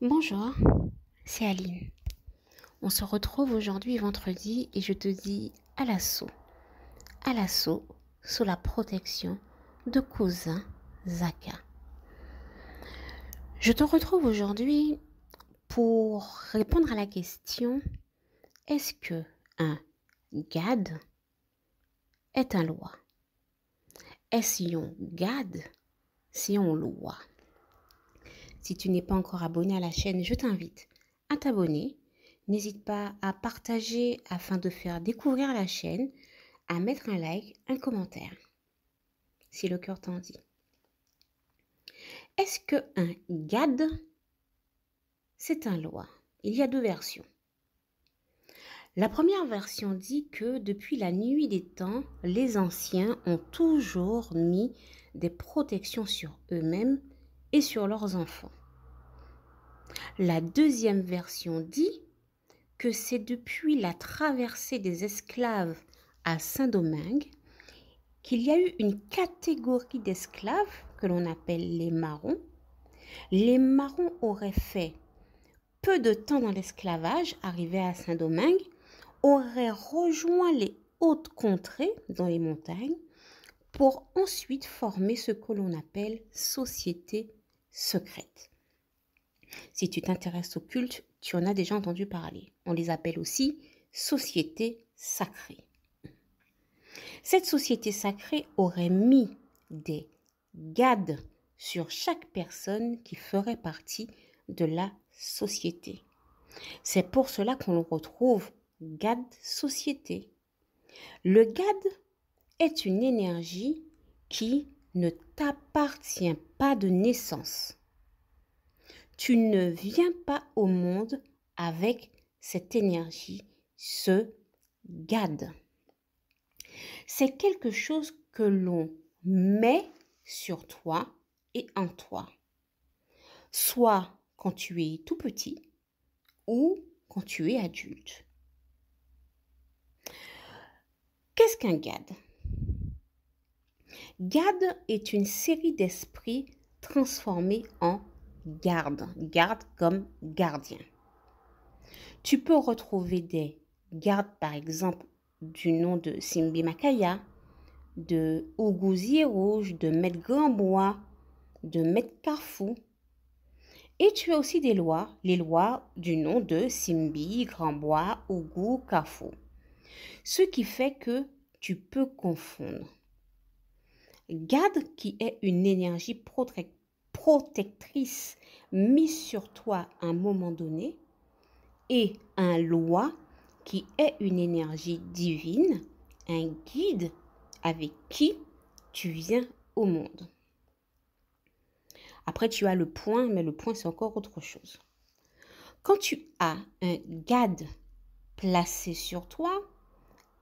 Bonjour, c'est Aline. On se retrouve aujourd'hui vendredi et je te dis à l'assaut, sous la protection de cousin Zaka. Je te retrouve aujourd'hui pour répondre à la question: est-ce que un GAD est un loi? Est-ce un GAD si on loi? Si tu n'es pas encore abonné à la chaîne, je t'invite à t'abonner. N'hésite pas à partager afin de faire découvrir la chaîne, à mettre un like, un commentaire, si le cœur t'en dit. Est-ce qu'un GAD, c'est un loi? Il y a deux versions. La première version dit que depuis la nuit des temps, les anciens ont toujours mis des protections sur eux-mêmes et sur leurs enfants. La deuxième version dit que c'est depuis la traversée des esclaves à Saint-Domingue qu'il y a eu une catégorie d'esclaves que l'on appelle les marrons. Les marrons auraient fait peu de temps dans l'esclavage, arrivés à Saint-Domingue, auraient rejoint les hautes contrées dans les montagnes pour ensuite former ce que l'on appelle société secrète. Si tu t'intéresses au culte, tu en as déjà entendu parler. On les appelle aussi sociétés sacrées. Cette société sacrée aurait mis des gades sur chaque personne qui ferait partie de la société. C'est pour cela qu'on retrouve gad société. Le gad est une énergie qui ne t'appartient pas de naissance. Tu ne viens pas au monde avec cette énergie, ce gad. C'est quelque chose que l'on met sur toi et en toi. Soit quand tu es tout petit ou quand tu es adulte. Qu'est-ce qu'un gad? Gad est une série d'esprits transformés en garde. Garde comme gardien. Tu peux retrouver des gardes, par exemple, du nom de Simbi Makaya, de Ougouzier Rouge, de Maître Gambois, de Maître Carfou. Et tu as aussi des lois, les lois du nom de Simbi, Grambois, Ougou, Carfou. Ce qui fait que tu peux confondre. Gad, qui est une énergie protectrice mise sur toi à un moment donné, et un loi, qui est une énergie divine, un guide avec qui tu viens au monde. Après, tu as le point, mais le point, c'est encore autre chose. Quand tu as un gad placé sur toi,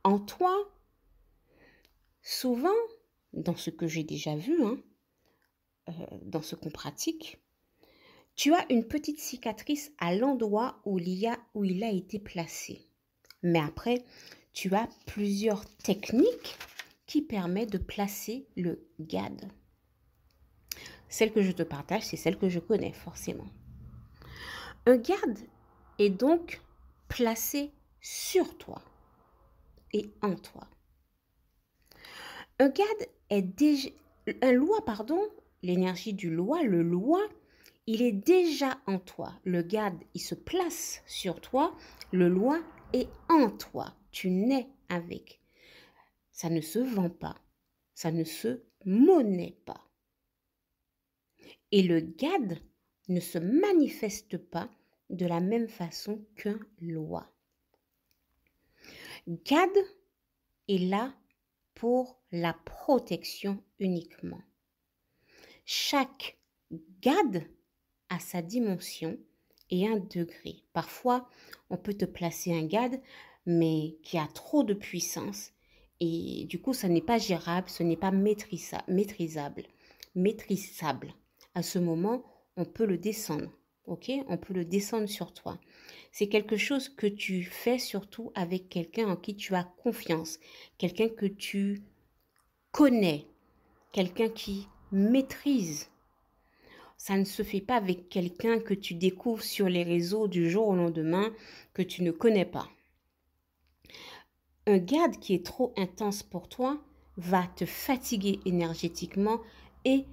en toi, souvent, dans ce que j'ai déjà vu, dans ce qu'on pratique, tu as une petite cicatrice à l'endroit où il a été placé. Mais après, tu as plusieurs techniques qui permettent de placer le gad. Celle que je te partage, c'est celle que je connais forcément. Un gad est donc placé sur toi et en toi. Un gad est déjà... Un loi, pardon, l'énergie du loi, le loi, il est déjà en toi. Le gad, il se place sur toi. Le loi est en toi. Tu nais avec. Ça ne se vend pas. Ça ne se monnaie pas. Et le gad ne se manifeste pas de la même façon qu'un loi. Gad est là pour la protection uniquement. Chaque gad a sa dimension et un degré. Parfois, on peut te placer un gad, mais qui a trop de puissance. Et du coup, ça n'est pas gérable, ce n'est pas maîtrisable. À ce moment, on peut le descendre. Ok? On peut le descendre sur toi. C'est quelque chose que tu fais surtout avec quelqu'un en qui tu as confiance. Quelqu'un que tu connais. Quelqu'un qui maîtrise. Ça ne se fait pas avec quelqu'un que tu découvres sur les réseaux du jour au lendemain, que tu ne connais pas. Un garde qui est trop intense pour toi va te fatiguer énergétiquement et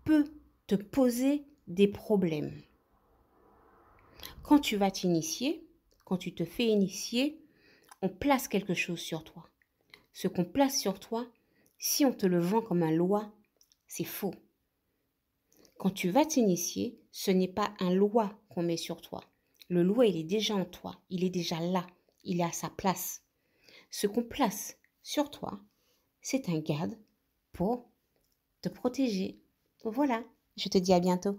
peut te poser des problèmes. Quand tu vas t'initier, quand tu te fais initier, on place quelque chose sur toi. Ce qu'on place sur toi, si on te le vend comme un loi, c'est faux. Quand tu vas t'initier, ce n'est pas un loi qu'on met sur toi. Le loi, il est déjà en toi, il est déjà là, il est à sa place. Ce qu'on place sur toi, c'est un garde pour te protéger. Voilà, je te dis à bientôt.